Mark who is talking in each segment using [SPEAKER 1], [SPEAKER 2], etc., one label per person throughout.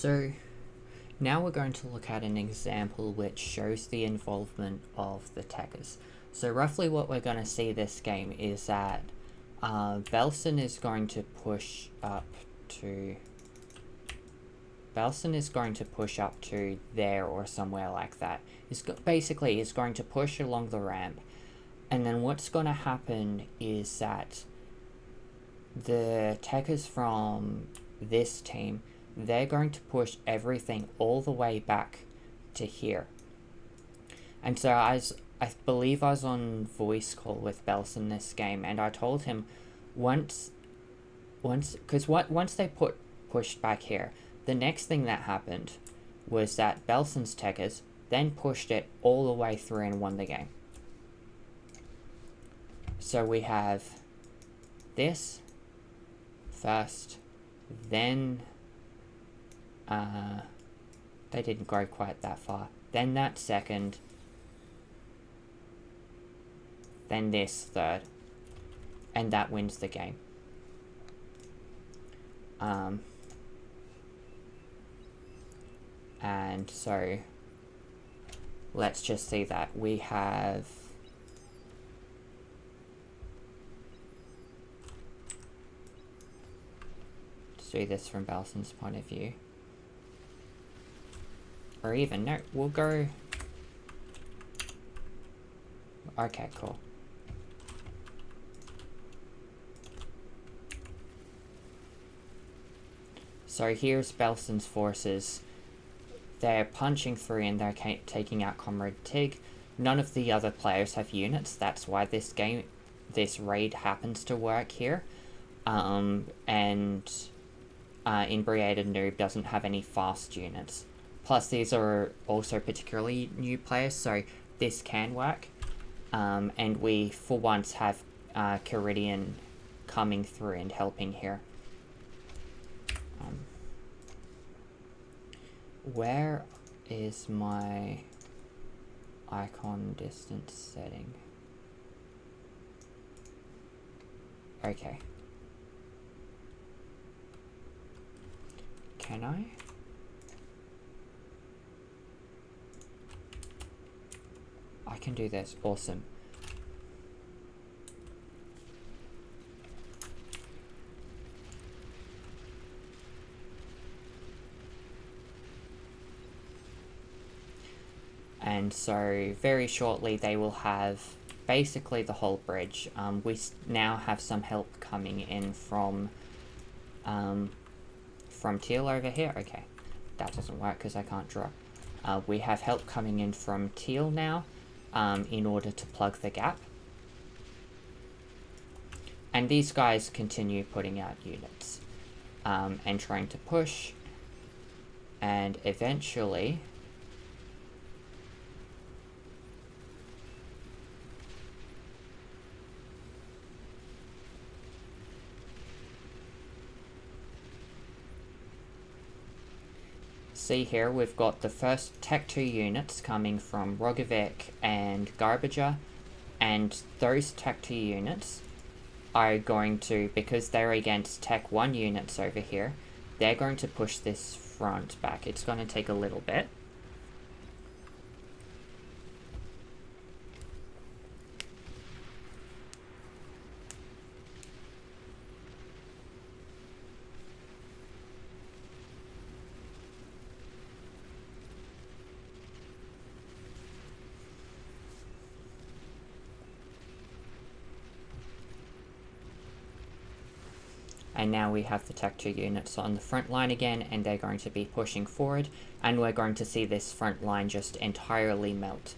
[SPEAKER 1] So now we're going to look at an example which shows the involvement of the techers. So roughly what we're going to see this game is that Belson is going to push up to there or somewhere like that. Basically, he's going to push along the ramp, and then what's going to happen is that the techers from this team, they're going to push everything all the way back to here. And so I believe I was on voice call with Belson this game, and I told him once they pushed back here, the next thing that happened was that Belson's techers then pushed it all the way through and won the game. So we have this first, then they didn't go quite that far, then that second, then this third, and that wins the game. And so let's just see that we have see this from Belson's point of view. Or even, no, we'll go... Okay, cool. So here's Belson's forces. They're punching through and they're taking out Comrade Tig. None of the other players have units. That's why this raid happens to work here. Inebriated Noob doesn't have any fast units. Plus, these are also particularly new players, so this can work. And we, for once, have Caridian coming through and helping here. Where is my icon distance setting? Okay. Can I? I can do this. Awesome. And so very shortly they will have basically the whole bridge. We now have some help coming in from Teal over here. Okay, that doesn't work because I can't draw. We have help coming in from Teal now in order to plug the gap. And these guys continue putting out units and trying to push, and eventually see here we've got the first Tech 2 units coming from Rogovic and Garbager, and those Tech 2 units are going to, because they're against Tech 1 units over here, they're going to push this front back. It's going to take a little bit. And now we have the Tech 2 units on the front line again, and they're going to be pushing forward, and we're going to see this front line just entirely melt.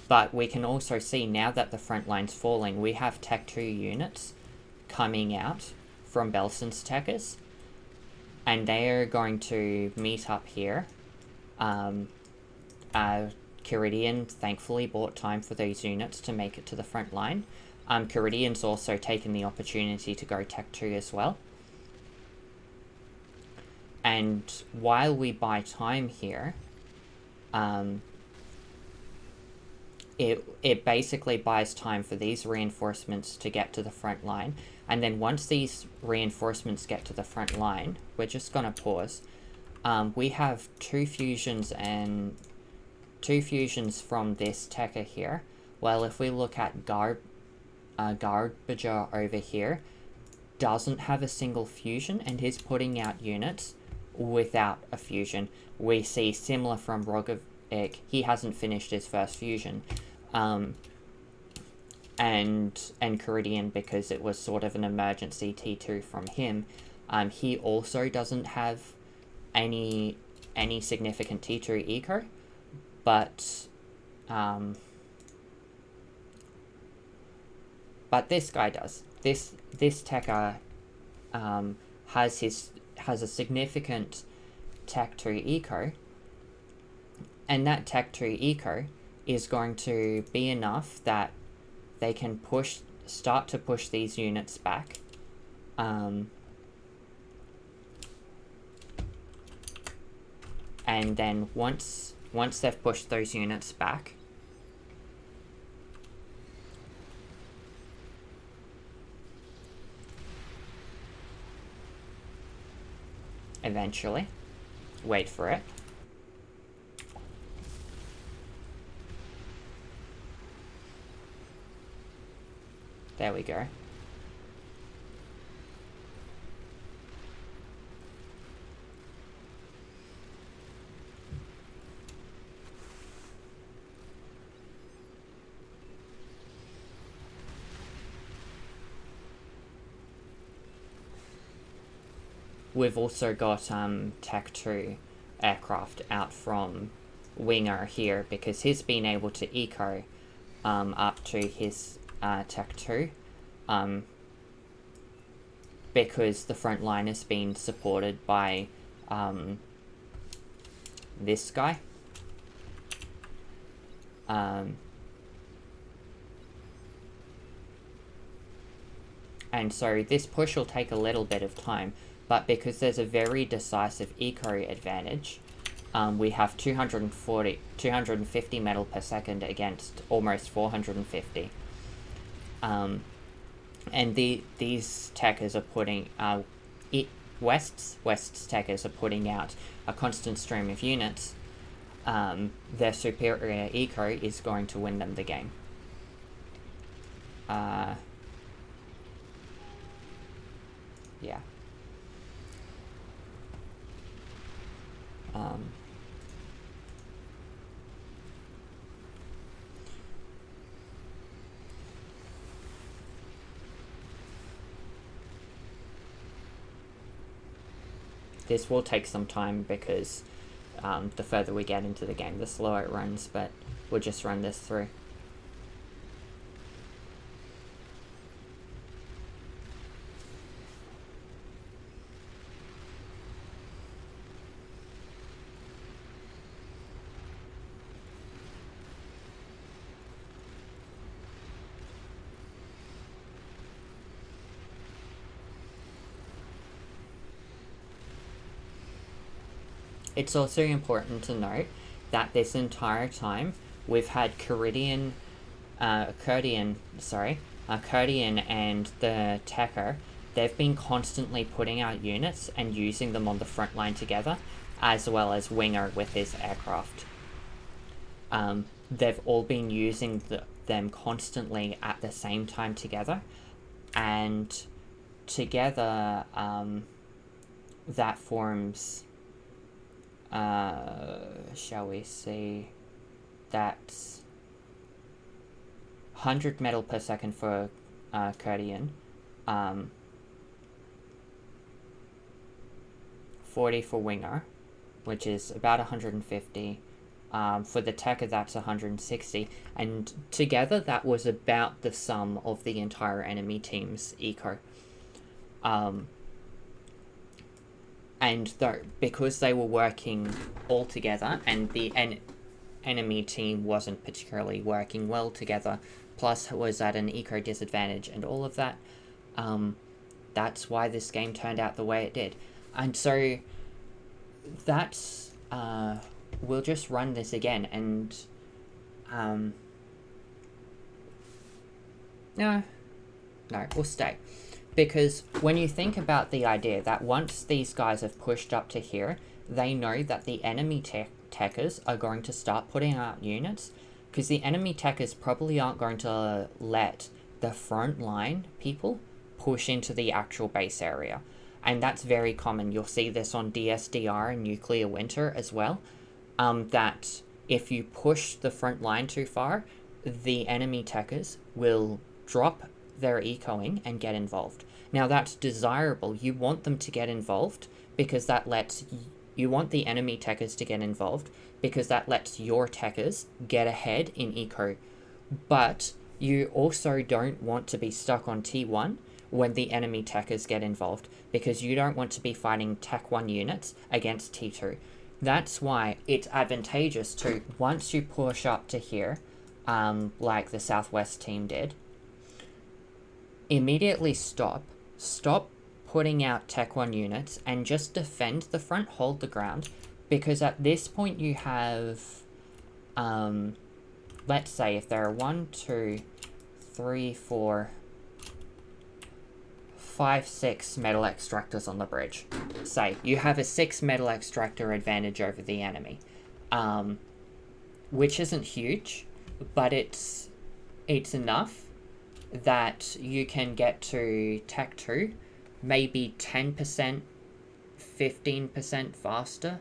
[SPEAKER 1] But we can also see now that the front line's falling, we have Tech 2 units coming out from Belson's techers, and they are going to meet up here. Caridian thankfully bought time for those units to make it to the front line. Caridian's also taken the opportunity to go Tech 2 as well. And while we buy time here, it basically buys time for these reinforcements to get to the front line. And then once these reinforcements get to the front line, we're just going to pause. We have two fusions from this Tekka here. Well, if we look at Garbager over here, doesn't have a single fusion and is putting out units without a fusion. We see similar from Rogovic, he hasn't finished his first fusion. And Caridian, because it was sort of an emergency T2 from him, he also doesn't have any significant T2 eco, but this guy does. This Tekka has a significant Tech 2 eco, and that Tech 2 eco is going to be enough that they can start to push these units back. And then once they've pushed those units back, eventually, wait for it, there we go. We've also got Tech 2 aircraft out from Winger here, because he's been able to eco up to his Tech 2, because the front line has been supported by this guy. And so this push will take a little bit of time, but because there's a very decisive eco advantage, we have 250 metal per second against almost 450. And these techers are putting, West's techers are putting out a constant stream of units. Their superior eco is going to win them the game. Yeah. This will take some time because the further we get into the game, the slower it runs, but we'll just run this through. It's also important to note that this entire time we've had Caridian and the Tekker. They've been constantly putting out units and using them on the front line together, as well as Winger with his aircraft. They've all been using them constantly at the same time together, and together that forms, shall we see, that's 100 metal per second for Kurdian, 40 for Winger, which is about 150. For the Tekker, that's 160, and together that was about the sum of the entire enemy team's eco. And because they were working all together, and the enemy team wasn't particularly working well together, plus was at an eco disadvantage and all of that, that's why this game turned out the way it did. And so that's, we'll just run this again, and, no, we'll stay. Because when you think about the idea that once these guys have pushed up to here, they know that the enemy techers are going to start putting out units, because the enemy techers probably aren't going to let the front line people push into the actual base area. And that's very common. You'll see this on DSDR and Nuclear Winter as well, that if you push the front line too far, the enemy techers will drop their ecoing and get involved. Now that's desirable. You want them to get involved because that lets you want the enemy techers to get involved because that lets your techers get ahead in eco. But you also don't want to be stuck on T1 when the enemy techers get involved, because you don't want to be fighting Tech 1 units against T2. That's why it's advantageous to, once you push up to here, like the Southwest team did, immediately stop putting out Tech 1 units and just defend the front, hold the ground, because at this point you have, let's say if there are 1, 2, 3, 4, 5, 6 metal extractors on the bridge. Say you have a 6 metal extractor advantage over the enemy, which isn't huge, but it's enough that you can get to Tech 2 maybe 10%, 15% faster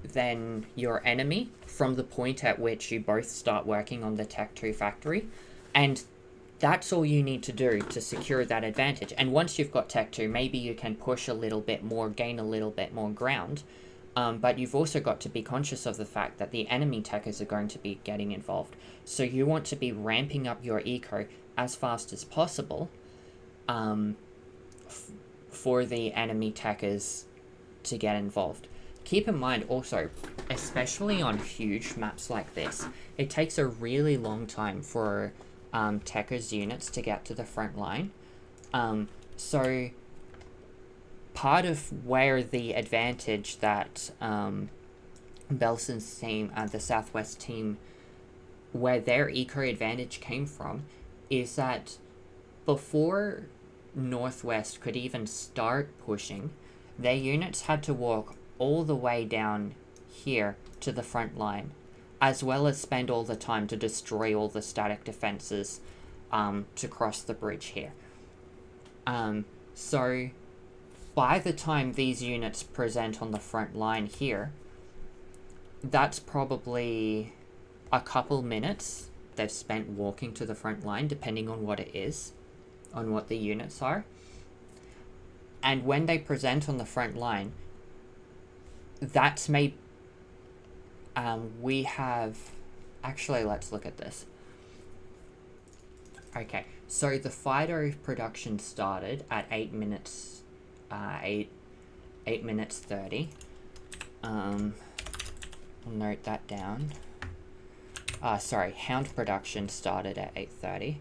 [SPEAKER 1] than your enemy from the point at which you both start working on the Tech 2 factory. And that's all you need to do to secure that advantage. And once you've got Tech 2, maybe you can push a little bit more, gain a little bit more ground. But you've also got to be conscious of the fact that the enemy techers are going to be getting involved. So you want to be ramping up your eco as fast as possible for the enemy techers to get involved. Keep in mind also, especially on huge maps like this, it takes a really long time for techers units to get to the front line. So part of where the advantage that Belson's team, the Southwest team, where their eco advantage came from, is that before Northwest could even start pushing, their units had to walk all the way down here to the front line, as well as spend all the time to destroy all the static defenses to cross the bridge here. So by the time these units present on the front line here, that's probably a couple minutes they've spent walking to the front line, depending on what it is, on what the units are. And when they present on the front line, that's made... we have... Actually, let's look at this. Okay, so the Fido production started at 8 minutes... 8 minutes 30. I'll note that down. Sorry, Hound production started at 8:30.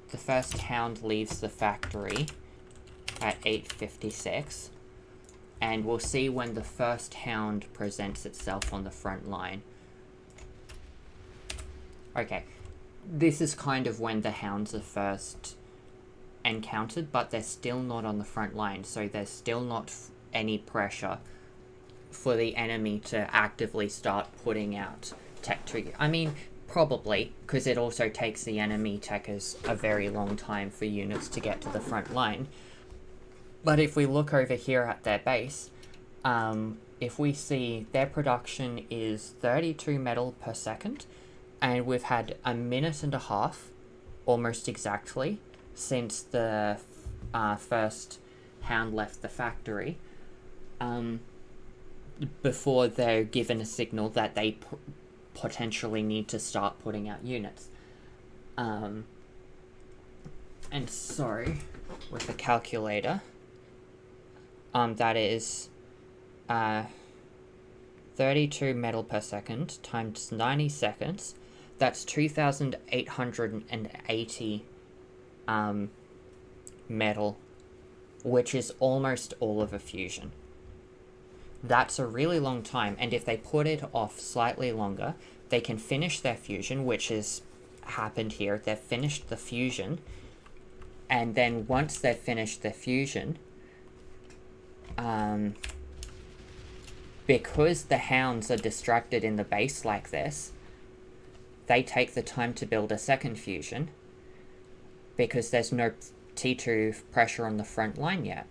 [SPEAKER 1] The first Hound leaves the factory at 8:56. And we'll see when the first Hound presents itself on the front line. Okay, this is kind of when the Hounds are first encountered, but they're still not on the front line, so there's still not any pressure for the enemy to actively start putting out Tech 2. I mean, probably, because it also takes the enemy techers a very long time for units to get to the front line. But if we look over here at their base, if we see their production is 32 metal per second, and we've had a minute and a half, almost exactly, since the first Hound left the factory, before they're given a signal that they potentially need to start putting out units. And so, with the calculator, that is 32 metal per second times 90 seconds. That's 2,880 metal which is almost all of a fusion. That's a really long time, and if they put it off slightly longer, they can finish their fusion, which has happened here. They've finished the fusion, and then once they've finished their fusion, because the hounds are distracted in the base like this, they take the time to build a second fusion because there's no T2 pressure on the front line yet.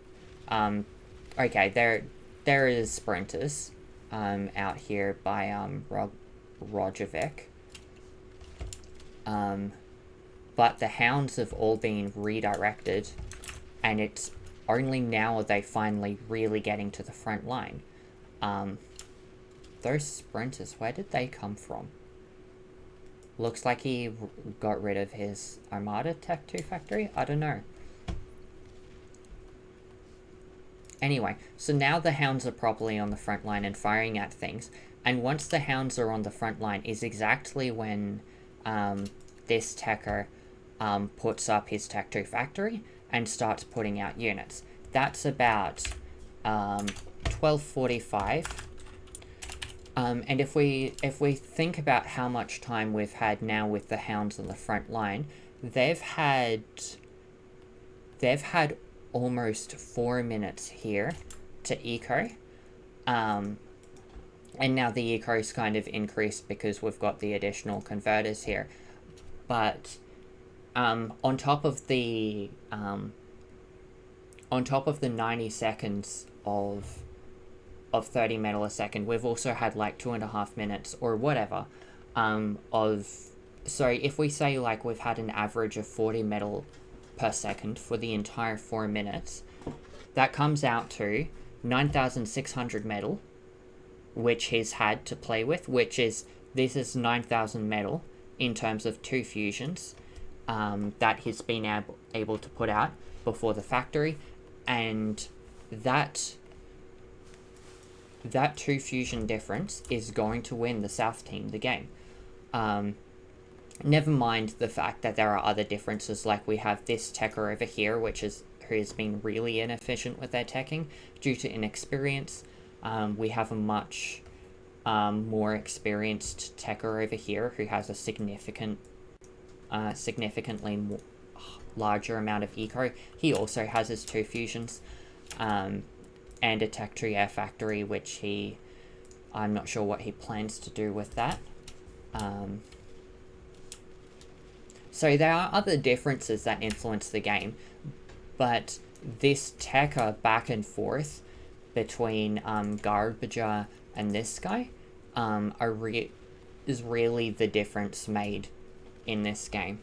[SPEAKER 1] Okay, there is sprinters out here by Rojovic. But the hounds have all been redirected, and it's only now are they finally really getting to the front line. Those sprinters, where did they come from? Looks like he got rid of his Armada Tech 2 factory? I don't know. Anyway, so now the hounds are properly on the front line and firing at things. And once the hounds are on the front line is exactly when this techer puts up his Tech 2 factory and starts putting out units. That's about 12:45. And if we think about how much time we've had now with the hounds on the front line, they've had almost 4 minutes here to eco. And now the eco's kind of increased because we've got the additional converters here. But on top of the 90 seconds of 30 metal a second, we've also had like 2.5 minutes or whatever so if we say like we've had an average of 40 metal per second for the entire 4 minutes, that comes out to 9,600 metal, which he's had to play with, this is 9,000 metal in terms of 2 fusions that he's been able to put out before the factory, and that 2 fusion difference is going to win the South team the game. Never mind the fact that there are other differences, like we have this techer over here, who has been really inefficient with their teching due to inexperience. We have a much more experienced techer over here who has a significantly larger amount of eco. He also has his 2 fusions. And a Tech 2 air factory, which I'm not sure what he plans to do with that. So there are other differences that influence the game, but this techer back and forth between Garbaja and this guy is really the difference made in this game.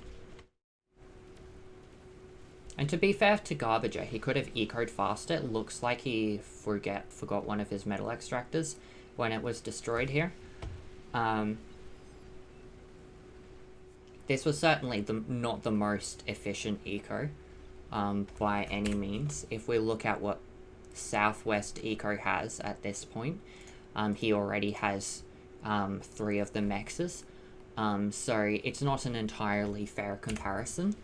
[SPEAKER 1] And to be fair to Garbaja, he could have ecoed faster. It looks like he forgot one of his metal extractors when it was destroyed here. This was certainly not the most efficient eco by any means. If we look at what Southwest Eco has at this point, he already has 3 of the mexes. So it's not an entirely fair comparison.